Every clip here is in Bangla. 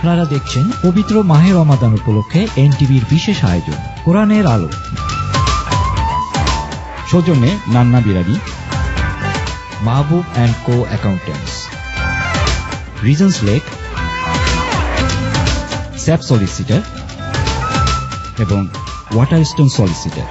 আপনারা দেখছেন পবিত্র মাহে রমাদান উপলক্ষে এনটিভির বিশেষ আয়োজন কোরআনের আলো। সৌজন্যে Nanna Biryani, Mahbub and co accountants, রিজনস লেক, স্যাপ সলিসিটার এবং ওয়াটারস্টোন সলিসিটার।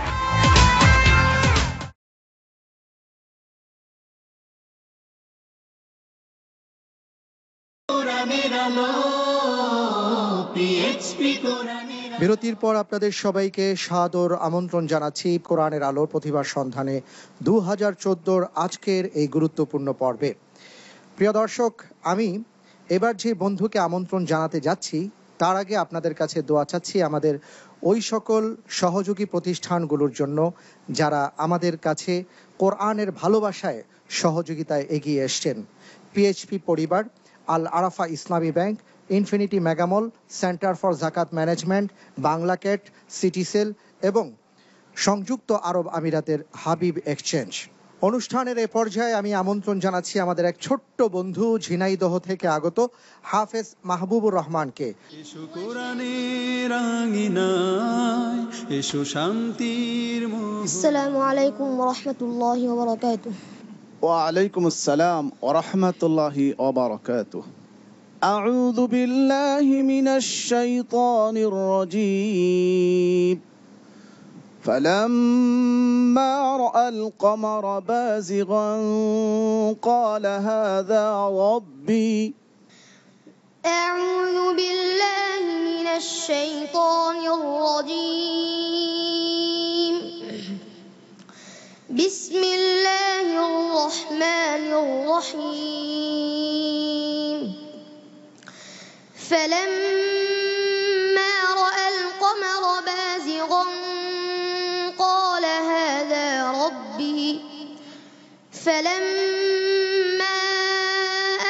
বিরতির পর আপনাদের সবাইকে সাদর আমন্ত্রণ জানাচ্ছি কোরআনের আলোর প্রতিভার সন্ধানে 2014 আজকের এই গুরুত্বপূর্ণ পর্বে। প্রিয় দর্শক, আমি এবার যে বন্ধুকে আমন্ত্রণ জানাতে যাচ্ছি তার আগে আপনাদের কাছে দোয়া চাচ্ছি আমাদের ওই সকল সহযোগী প্রতিষ্ঠানগুলোর জন্য যারা আমাদের কাছে কোরআনের ভালোবাসায় সহযোগিতায় এগিয়ে এসছেন। পিএইচপি পরিবার, আল আরাফা ইসলামী bank, infinity mega mall, centre for জাকাত ম্যানেজমেন্ট, বাংলাকেট, সিটিসেল এবং সংযুক্ত আরব আমিরাতের হাবিব এক্সচেঞ্জ। অনুষ্ঠানের এ পর্যায়ে আমি আমন্ত্রণ জানাচ্ছি আমাদের এক ছোট্ট বন্ধু ঝিনাইদহ থেকে আগত হাফেজ মাহবুবুর রহমানকে। আসসালামু আলাইকুম ওয়া রাহমাতুল্লাহি ওয়া বারাকাতুহু। ওয়া আলাইকুম আসসালাম ওয়া রাহমাতুল্লাহি ওয়া বারাকাতুহু। আউযু বিল্লাহি মিনাশ শাইতানির রাজীম। فلما رأى القمر بازغا قال هذا ربي. أعوذ بالله من الشيطان الرجيم. بسم الله الرحمن الرحيم. فلما رأى القمر بازغا قال هذا ربي. فلما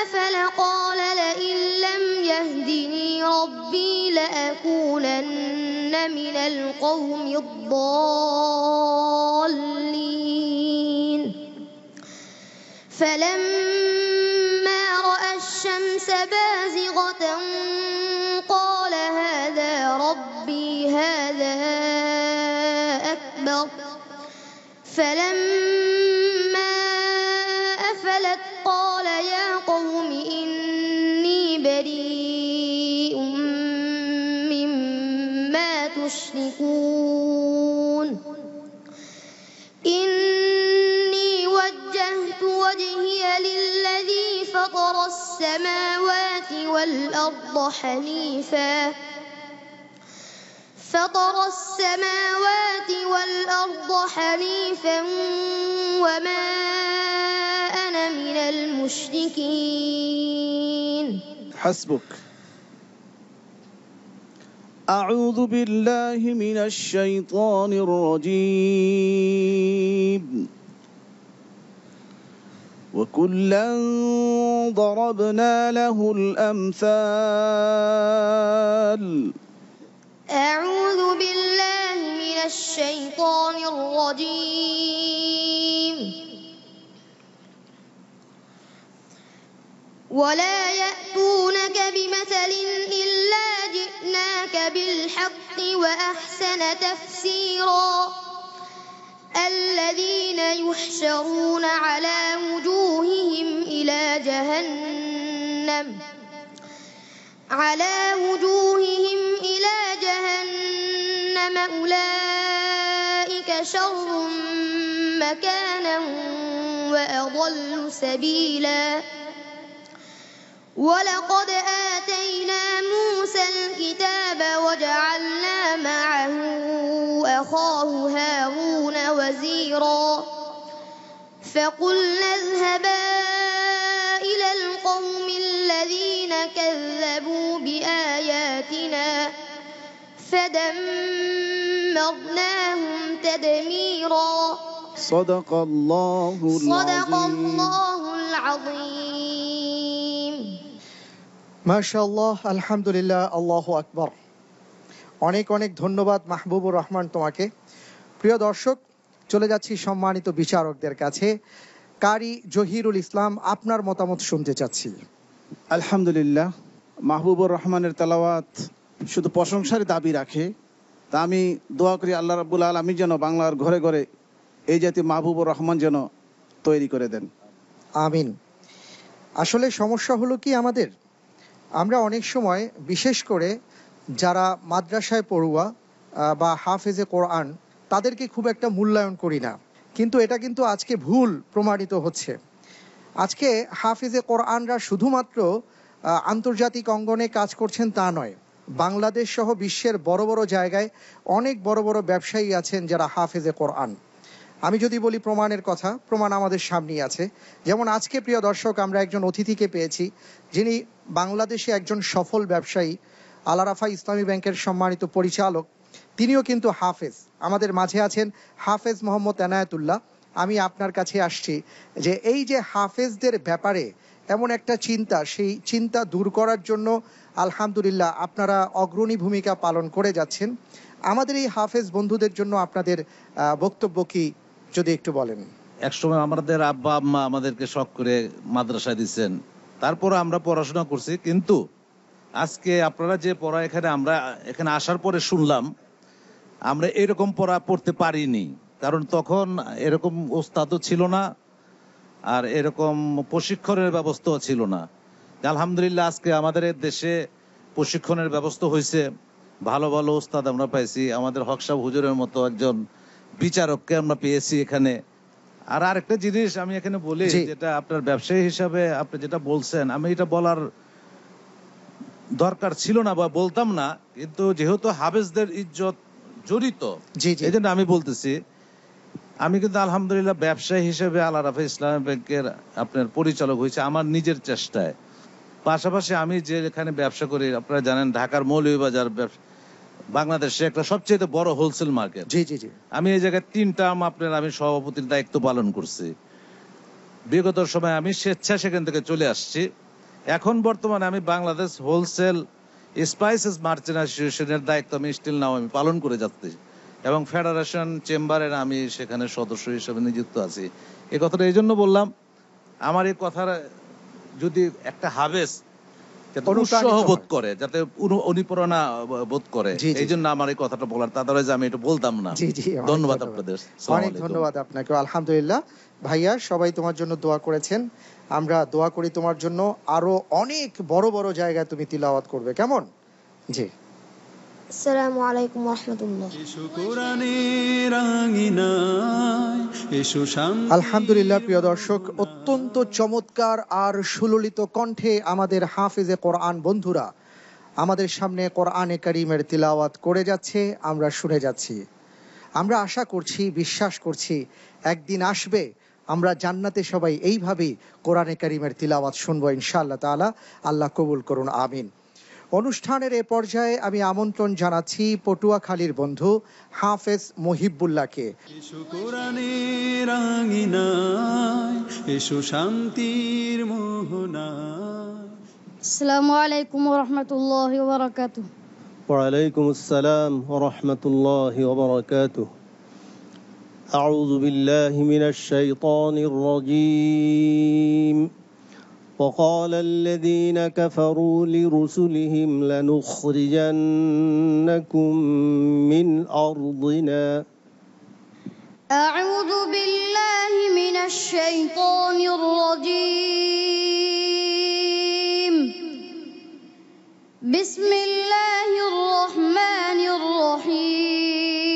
أفل قال لئن لم يهدني ربي لأكونن من القوم الضالين. فلما رأى الشمس بازغة قال هذا ربي هذا أكبر. فلما أفلت قال يا قوم إني بريء مما تشركون. إني وجهت وجهي للذي فطر السماوات والأرض حنيفا وما أنا من المشركين. حسبك. أعوذ بالله من الشيطان الرجيم. وكلا ضربنا له الأمثال. أعوذ بالله من الشيطان الرجيم. ولا يأتونك بمثل إلا جئناك بالحق وأحسن تفسيرا. الذين يحشرون على وجوههم إلى جهنم أولئك شر مكانا وأضل سبيلا. ولقد آتينا موسى الكتاب وجعلنا معه أخاه هارون وزيرا. فقلنا اذهبا إلى القوم الذين كذبوا بآياتنا فدمرناهم تدميرا. صدق الله العظيم. মাশাআল্লাহ, আলহামদুলিল্লাহ, আল্লাহু আকবার। অনেক অনেক ধন্যবাদ মাহবুবুর রহমান তোমাকে। প্রিয় দর্শক, চলে যাচ্ছি সম্মানিত বিচারকদের কাছে। কারি জহিরুল ইসলাম, আপনার মতামত শুনতে চাচ্ছি। আলহামদুলিল্লাহ, মাহবুবুর রহমানের তেলাওয়াত শুধু প্রশংসার দাবি রাখে, তা আমি দোয়া করি আল্লাহ রাব্বুল আলামিন যেন বাংলার ঘরে ঘরে এই জাতীয় মাহবুবুর রহমান যেন তৈরি করে দেন। আমিন। আসলে সমস্যা হলো কি, আমরা অনেক সময় বিশেষ করে যারা মাদ্রাসায় পড়ুয়া বা হাফেজে কোরআন তাদেরকে খুব একটা মূল্যায়ন করি না, কিন্তু এটা কিন্তু আজকে ভুল প্রমাণিত হচ্ছে। আজকে হাফেজে কোরআনরা শুধুমাত্র আন্তর্জাতিক অঙ্গনে কাজ করছেন তা নয়, বাংলাদেশ সহ বিশ্বের বড় বড় জায়গায় অনেক বড় বড় ব্যবসায়ী আছেন যারা হাফেজে কোরআন। আমি যদি বলি প্রমাণের কথা, প্রমাণ আমাদের সামনেই আছে। যেমন আজকে প্রিয় দর্শক, আমরা একজন অতিথিকে পেয়েছি যিনি বাংলাদেশে একজন সফল ব্যবসায়ী, আল আরাফা ইসলামী ব্যাংকের সম্মানিত পরিচালক, তিনিও কিন্তু হাফেজ। আমাদের মাঝে আছেন হাফেজ মোহাম্মদ এনায়েতুল্লাহ। আমি আপনার কাছে আসছি যে এই যে হাফেজদের ব্যাপারে এমন একটা চিন্তা, সেই চিন্তা দূর করার জন্য আলহামদুলিল্লাহ আপনারা অগ্রণী ভূমিকা পালন করে যাচ্ছেন। আমাদের এই হাফেজ বন্ধুদের জন্য আপনাদের বক্তব্য কি যদি একটু বলেন। একসময় আমাদের আব্বা আম্মা আমাদেরকে শখ করে মাদ্রাসায় দিচ্ছেন, তারপর আমরা পড়াশোনা করছি, কিন্তু আজকে আপনারা যে পড়া আমরা এখানে আসার পরে শুনলাম, আমরা এরকম পড়া পড়তে পারিনি। কারণ তখন এরকম ওস্তাদও ছিল না, আর এরকম প্রশিক্ষণের ব্যবস্থাও ছিল না। আলহামদুলিল্লাহ আজকে আমাদের দেশে প্রশিক্ষণের ব্যবস্থা হয়েছে, ভালো ভালো ওস্তাদ আমরা পাইছি। আমাদের হক সাহেব হুজুরের মতো একজন বিচারককে আমরা পেয়েছি এখানে। আর আরেকটা জিনিস আমি এখানে বলি, যেটা আপনার ব্যবসায়ী হিসাবে আপনি যেটা বলছেন, আমি এটা বলার দরকার ছিল না বা বলতাম না, কিন্তু যেহেতু হাফেজদের ইজ্জত জড়িত, এই জন্য আমি বলতেছি। আমি কিন্তু আলহামদুলিল্লাহ ব্যবসায়ী হিসেবে আল আরাফা ইসলামী ব্যাংকের আপনার পরিচালক হয়েছে আমার নিজের চেষ্টায়। পাশাপাশি আমি যে এখানে ব্যবসা করি, আপনারা জানেন ঢাকার মৌলভীবাজার বাংলাদেশে একটা সবচেয়ে বড় হোলসেল মার্কেট। আমি এই জায়গায় 3 টার্ম আমি সভাপতির দায়িত্ব পালন করছি। বিগত সময় আমি স্বেচ্ছায় সেখান থেকে চলে আসছি। এখন বর্তমানে আমি বাংলাদেশ হোলসেল স্পাইসেস মার্চেন্ট অ্যাসোসিয়েশনের দায়িত্ব আমি স্টিল নাও আমি পালন করে যাচ্ছি, এবং ফেডারেশন চেম্বারের আমি সেখানে সদস্য হিসেবে নিযুক্ত আছি। এই কথাটা এই জন্য বললাম, আমার এই কথার যদি একটা হাফেজ উৎসাহ বোধ করে, যাতে অনুপ্রেরণা বোধ করে, এই জন্য আমার এই কথাটা বলার, তাদের আমি এটা বলতাম না। ধন্যবাদ আপনাদের, অনেক ধন্যবাদ আপনাকে। আলহামদুলিল্লাহ ভাইয়া, সবাই তোমার জন্য দোয়া করেছেন, আমরা দোয়া করি তোমার জন্য আরো অনেক বড় বড় জায়গায় তুমি তিলাওয়াত করবে, কেমন? জি। আসসালামু আলাইকুম ওয়া রাহমাতুল্লাহ। আলহামদুলিল্লাহ প্রিয় দর্শক, অত্যন্ত চমৎকার আর সুললিত কণ্ঠে আমাদের হাফেজে কোরআন বন্ধুরা আমাদের সামনে কোরআনে কারীমের তিলাওয়াত করে যাচ্ছে, আমরা শুনে যাচ্ছি। আমরা আশা করছি, বিশ্বাস করছি একদিন আসবে আমরা জান্নাতে সবাই এইভাবেই কোরআনে কারীমের তিলাওয়াত শুনবো ইনশাআল্লাহ তাআলা। আল্লাহ কবুল করুন, আমিন। অনুষ্ঠানের এ পর্যায়ে আমি আমন্ত্রণ জানাচ্ছি পটুয়াখালীর বন্ধু হাফেজ মহিবুল্লাহকে। শান্তির মোহনা। আসসালামু আলাইকুম ওয়া রাহমাতুল্লাহি ওয়া বারাকাতুহু। ওয়া আলাইকুম আসসালাম ওয়া রাহমাতুল্লাহি ওয়া বারাকাতুহু। আউযু বিল্লাহি মিনাশ শাইতানির রাজীম। وقال الذين كفروا لرسلهم لنخرجنكم من أرضنا. أعوذ بالله من الشيطان الرجيم. بسم الله الرحمن الرحيم.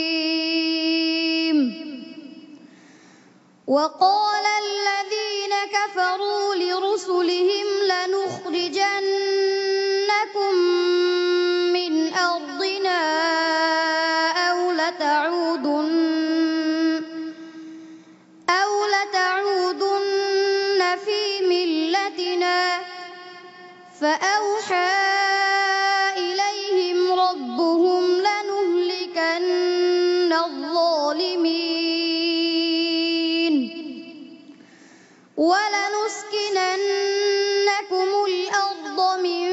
وقال الذين كفروا لرسلهم لنخرجنكم من أرضنا أو لتعودن في ملتنا فأوحى إليهم ربهم لنهلكن الظالمين ولنسكننكم الأرض من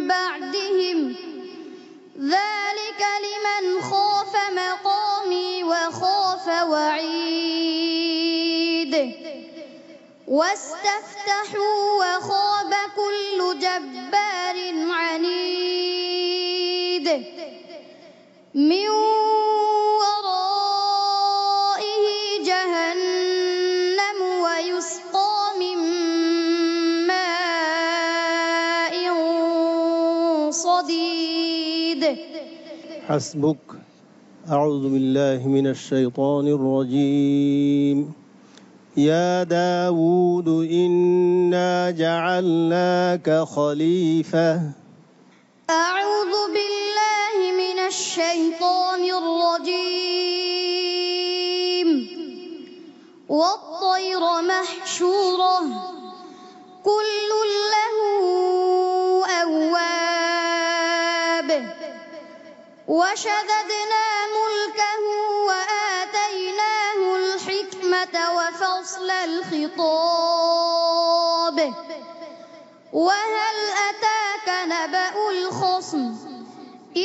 بعدهم ذلك لمن خاف مقامي وخاف وعيد واستفتحوا وخاب كل جبار عنيد من ورائه جهنم ويسقى من ماء صديد حسبك أعوذ بالله من الشيطان الرجيم يا داود إنا جعلناك خليفة أعوذ بالله من الشيطان الرجيم والطير محشورة كل له أواب وشددنا ملكه وآتيناه الحكمة وفصل الخطاب وهل أتاك نبأ الخصم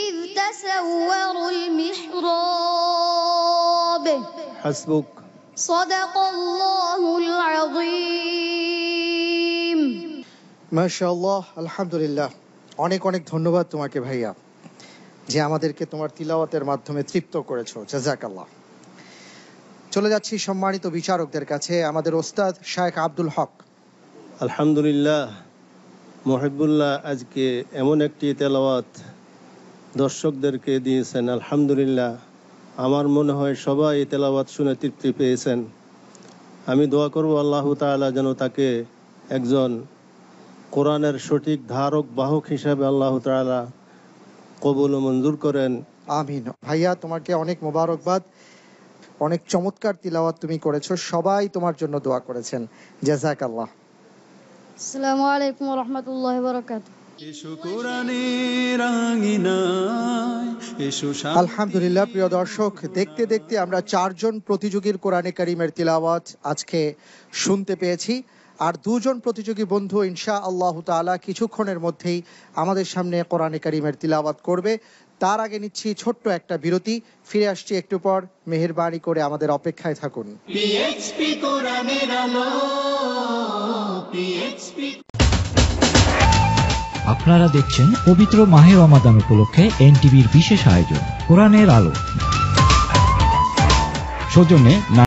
إذ تسوروا المحراب حسبك صدق الله العظيم মাশাআল্লাহ, আলহামদুলিল্লাহ। অনেক অনেক ধন্যবাদ তোমাকে ভাইয়া, যে আমাদেরকে তোমার তিলাওয়াতের মাধ্যমে তৃপ্ত করেছো। জাযাকাল্লাহ। চলে যাচ্ছি সম্মানিত বিচারকদের কাছে, আমাদের ওস্তাদ শায়েখ আব্দুল হক। আলহামদুলিল্লাহ, মুহিবুল্লাহ আজকে এমন একটি তেলাওয়াত দর্শকদেরকে দিয়েছেন। আলহামদুলিল্লাহ, আমার মনে হয় সবাই এই তেলাওয়াত শুনে তৃপ্তি পেয়েছেন। আমি দোয়া করব আল্লাহ তাআলা যেন তাকে একজন কোরআনের সঠিক ধারক বাহক হিসাবে আল্লাহ তাআলা কবুল ও মঞ্জুর করেন। আমিন। ভাইয়া, তোমাকে অনেক মোবারকবাদ। অনেক চমৎকার তিলাওয়াত তুমি করেছো, সবাই তোমার জন্য দোয়া করেছেন। জাযাকাল্লাহ। আসসালামু আলাইকুম ওয়া রাহমাতুল্লাহি ওয়া বারাকাতুহু। আলহামদুলিল্লাহ, প্রিয় দর্শক, দেখতে দেখতে আমরা 4 জন প্রতিযোগীর কোরআনে কারীমের তিলাওয়াত আজকে শুনতে পেয়েছি। আর 2 জন প্রতিযোগী বন্ধু ইনশাআল্লাহ তাআলা কিছুক্ষণের মধ্যেই আমাদের সামনে কোরআনে কারীমের তিলাওয়াত করবে। তার আগে নিচ্ছি ছোট্ট একটা বিরতি, ফিরে আসছি একটু পর। মেহেরবানি করে আমাদের অপেক্ষায় থাকুন। আপনারা দেখছেন পবিত্র মাহে রমাদান উপলক্ষে এনটিভির বিশেষ আয়োজন কোরআনের আলো। সৌজন্যে